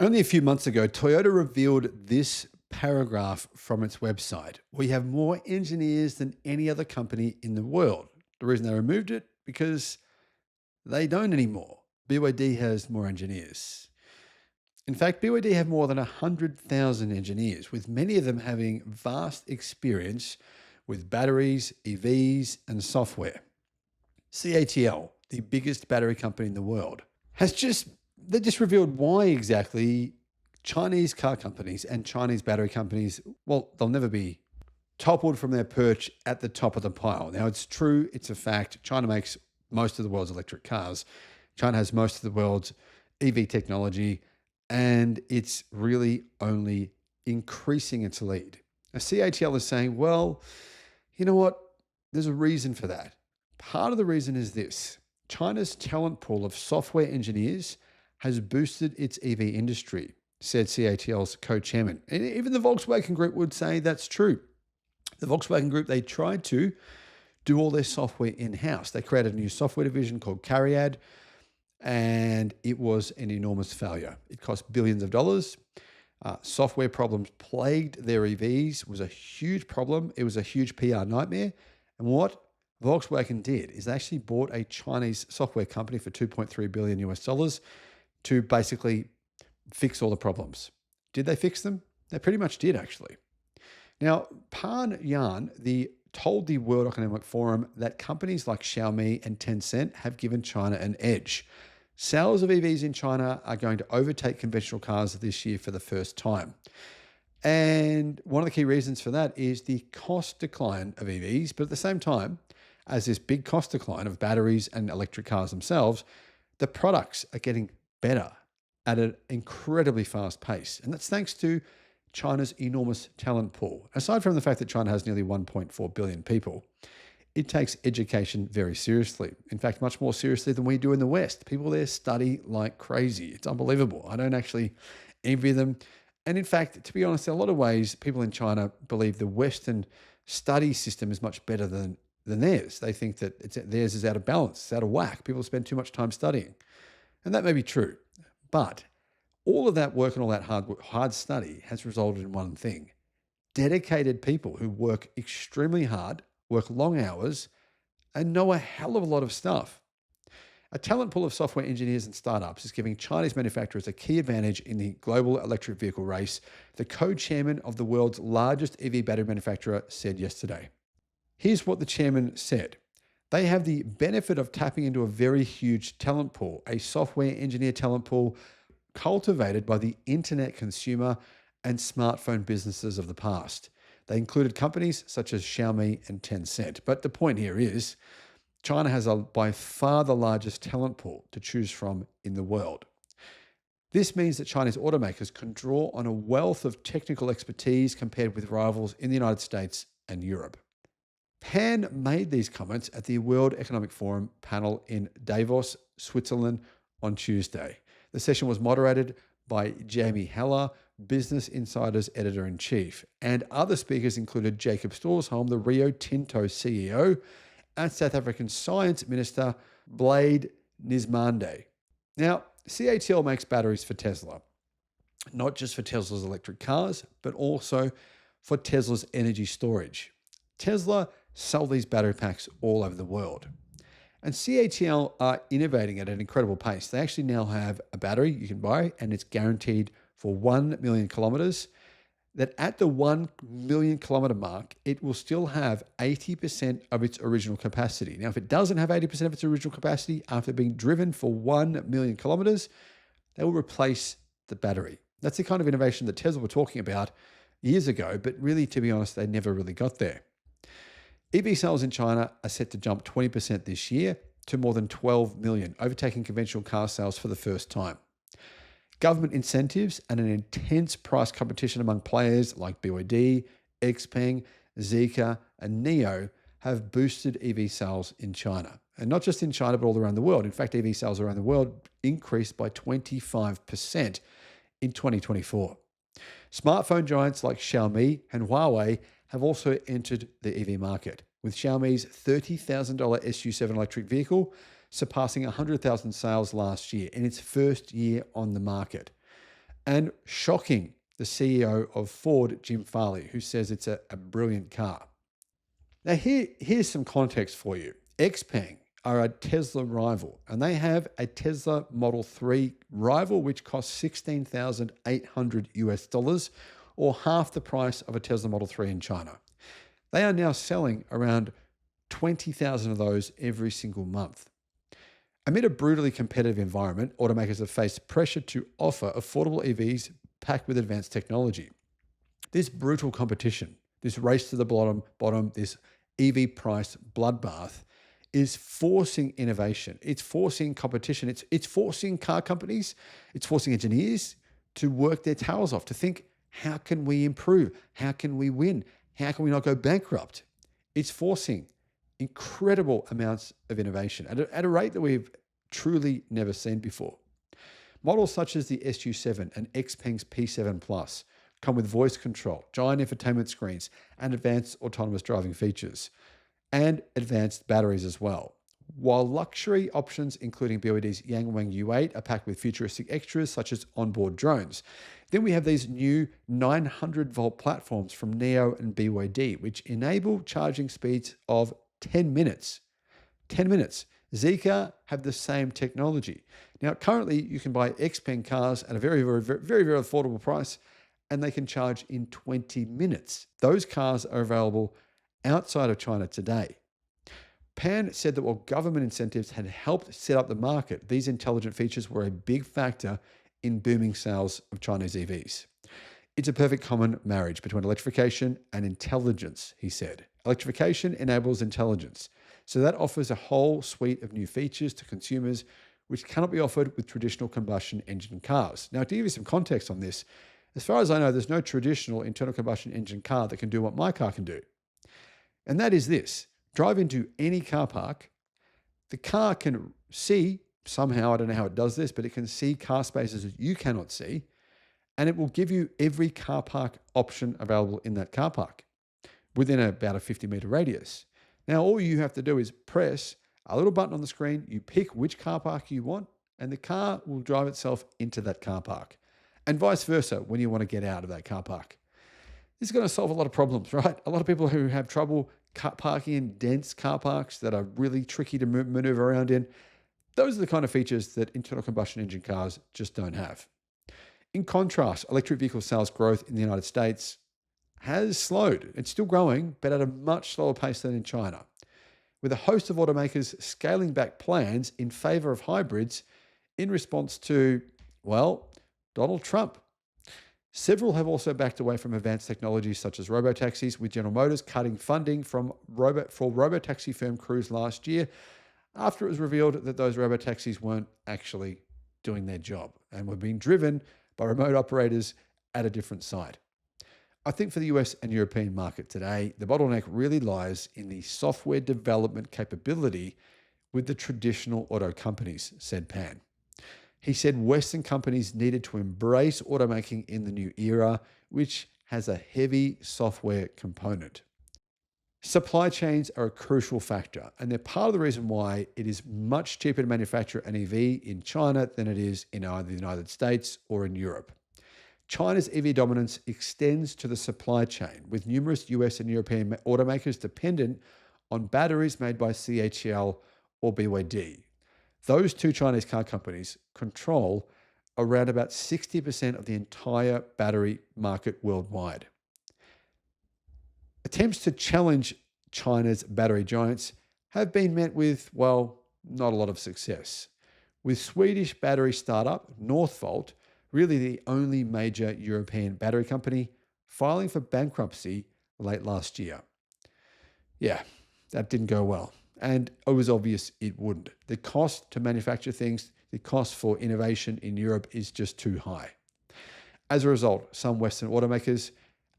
Only a few months ago, Toyota revealed this paragraph from its website. We have more engineers than any other company in the world. The reason they removed it, because they don't anymore. BYD has more engineers. In fact, BYD have more than 100,000 engineers, with many of them having vast experience with batteries, EVs, and software. CATL, the biggest battery company in the world, they just revealed why exactly Chinese car companies and Chinese battery companies, well, they'll never be toppled from their perch at the top of the pile. Now, it's true, it's a fact. China makes most of the world's electric cars. China has most of the world's EV technology, and it's really only increasing its lead. Now, CATL is saying, well, you know what? There's a reason for that. Part of the reason is this. China's talent pool of software engineers has boosted its EV industry, said CATL's co-chairman. And even the Volkswagen Group would say that's true. The Volkswagen Group, they tried to do all their software in-house. They created a new software division called Cariad, and it was an enormous failure. It cost billions of dollars. Software problems plagued their EVs. It was a huge problem. It was a huge PR nightmare. And what Volkswagen did is they actually bought a Chinese software company for 2.3 billion US dollars to basically fix all the problems. Did they fix them? They pretty much did, actually. Now, Pan Yan told the World Economic Forum that companies like Xiaomi and Tencent have given China an edge. Sales of EVs in China are going to overtake conventional cars this year for the first time. And one of the key reasons for that is the cost decline of EVs. But at the same time, as this big cost decline of batteries and electric cars themselves, the products are getting better at an incredibly fast pace. And that's thanks to China's enormous talent pool. Aside from the fact that China has nearly 1.4 billion people, it takes education very seriously. In fact, much more seriously than we do in the West. People there study like crazy. It's unbelievable. I don't actually envy them. And in fact, to be honest, in a lot of ways, people in China believe the Western study system is much better than theirs. They think that theirs is out of balance, it's out of whack. People spend too much time studying. And that may be true. But all of that work and all that hard study has resulted in one thing: dedicated people who work extremely hard, work long hours, and know a hell of a lot of stuff. A talent pool of software engineers and startups is giving Chinese manufacturers a key advantage in the global electric vehicle race, the co-chairman of the world's largest EV battery manufacturer said yesterday. Here's what the chairman said. They have the benefit of tapping into a very huge talent pool, a software engineer talent pool cultivated by the internet consumer and smartphone businesses of the past. They included companies such as Xiaomi and Tencent. But the point here is, China has by far the largest talent pool to choose from in the world. This means that Chinese automakers can draw on a wealth of technical expertise compared with rivals in the United States and Europe. Pan made these comments at the World Economic Forum panel in Davos, Switzerland on Tuesday. The session was moderated by Jamie Heller, Business Insider's editor-in-chief, and other speakers included Jacob Storsholm, the Rio Tinto CEO, and South African Science Minister Blade Nzimande. Now, CATL makes batteries for Tesla, not just for Tesla's electric cars, but also for Tesla's energy storage. Tesla sell these battery packs all over the world. And CATL are innovating at an incredible pace. They actually now have a battery you can buy, and it's guaranteed for 1 million kilometers. That at the 1 million kilometer mark, it will still have 80% of its original capacity. Now, if it doesn't have 80% of its original capacity after being driven for 1 million kilometers, they will replace the battery. That's the kind of innovation that Tesla were talking about years ago, but really, to be honest, they never really got there. EV sales in China are set to jump 20% this year to more than 12 million, overtaking conventional car sales for the first time. Government incentives and an intense price competition among players like BYD, XPeng, Zeekr, and NIO have boosted EV sales in China. And not just in China, but all around the world. In fact, EV sales around the world increased by 25% in 2024. Smartphone giants like Xiaomi and Huawei have also entered the EV market, with Xiaomi's $30,000 SU7 electric vehicle surpassing 100,000 sales last year in its first year on the market. And shocking, the CEO of Ford, Jim Farley, who says it's a brilliant car. Now, here's some context for you. XPeng are a Tesla rival, and they have a Tesla Model 3 rival, which costs $16,800 or half the price of a Tesla Model 3 in China. They are now selling around 20,000 of those every single month. Amid a brutally competitive environment, automakers have faced pressure to offer affordable EVs packed with advanced technology. This brutal competition, this race to the bottom, this EV price bloodbath is forcing innovation. It's forcing competition. It's forcing car companies, it's forcing engineers to work their tails off, to think, how can we improve? How can we win? How can we not go bankrupt? It's forcing incredible amounts of innovation at a rate that we've truly never seen before. Models such as the SU7 and XPeng's P7 Plus come with voice control, giant infotainment screens, and advanced autonomous driving features, and advanced batteries as well. While luxury options, including BYD's Yangwang U8, are packed with futuristic extras such as onboard drones. Then we have these new 900-volt platforms from NIO and BYD, which enable charging speeds of 10 minutes. 10 minutes. Zeekr have the same technology. Now, currently, you can buy XPeng cars at a very affordable price, and they can charge in 20 minutes. Those cars are available outside of China today. Pan said that while government incentives had helped set up the market, these intelligent features were a big factor in booming sales of Chinese EVs. It's a perfect common marriage between electrification and intelligence, he said. Electrification enables intelligence. So that offers a whole suite of new features to consumers which cannot be offered with traditional combustion engine cars. Now, to give you some context on this, as far as I know, there's no traditional internal combustion engine car that can do what my car can do. And that is this. Drive into any car park. The car can see, somehow, I don't know how it does this, but it can see car spaces that you cannot see. And it will give you every car park option available in that car park within about a 50-meter radius. Now, all you have to do is press a little button on the screen. You pick which car park you want, and the car will drive itself into that car park. And vice versa when you want to get out of that car park. This is going to solve a lot of problems, right? A lot of people who have trouble parking in dense car parks that are really tricky to maneuver around in. Those are the kind of features that internal combustion engine cars just don't have. In contrast, electric vehicle sales growth in the United States has slowed. It's still growing, but at a much slower pace than in China, with a host of automakers scaling back plans in favor of hybrids in response to, well, Donald Trump. Several have also backed away from advanced technologies such as robotaxis, with General Motors cutting funding for robotaxi firm Cruise last year after it was revealed that those robotaxis weren't actually doing their job and were being driven by remote operators at a different site. I think for the US and European market today, the bottleneck really lies in the software development capability with the traditional auto companies, said Pan. He said Western companies needed to embrace automaking in the new era, which has a heavy software component. Supply chains are a crucial factor, and they're part of the reason why it is much cheaper to manufacture an EV in China than it is in either the United States or in Europe. China's EV dominance extends to the supply chain, with numerous US and European automakers dependent on batteries made by CATL or BYD. Those two Chinese car companies control around about 60% of the entire battery market worldwide. Attempts to challenge China's battery giants have been met with, well, not a lot of success, with Swedish battery startup Northvolt, really the only major European battery company, filing for bankruptcy late last year. Yeah, that didn't go well. And it was obvious it wouldn't. The cost to manufacture things, the cost for innovation in Europe is just too high. As a result, some Western automakers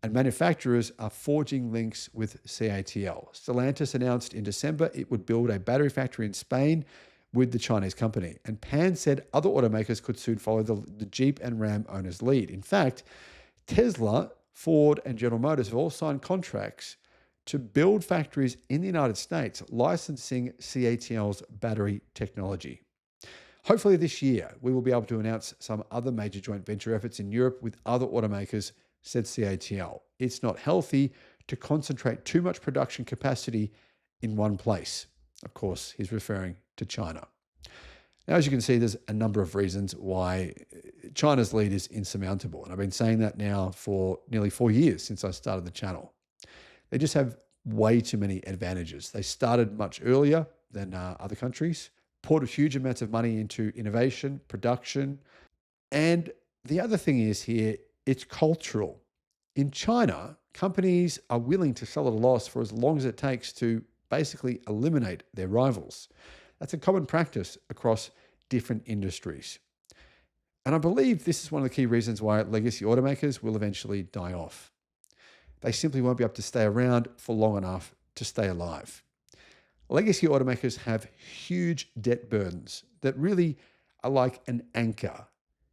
and manufacturers are forging links with CATL. Stellantis announced in December it would build a battery factory in Spain with the Chinese company. And Pan said other automakers could soon follow the Jeep and Ram owners' lead. In fact, Tesla, Ford, and General Motors have all signed contracts to build factories in the United States licensing CATL's battery technology. Hopefully this year, we will be able to announce some other major joint venture efforts in Europe with other automakers, said CATL. It's not healthy to concentrate too much production capacity in one place. Of course, he's referring to China. Now, as you can see, there's a number of reasons why China's lead is insurmountable. And I've been saying that now for nearly 4 years since I started the channel. They just have way too many advantages. They started much earlier than other countries, poured huge amounts of money into innovation, production. And the other thing is here, it's cultural. In China, companies are willing to sell at a loss for as long as it takes to basically eliminate their rivals. That's a common practice across different industries. And I believe this is one of the key reasons why legacy automakers will eventually die off. They simply won't be able to stay around for long enough to stay alive. Legacy automakers have huge debt burdens that really are like an anchor,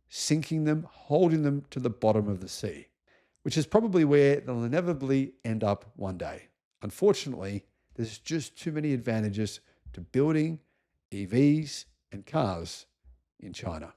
sinking them, holding them to the bottom of the sea, which is probably where they'll inevitably end up one day. Unfortunately, there's just too many advantages to building EVs and cars in China.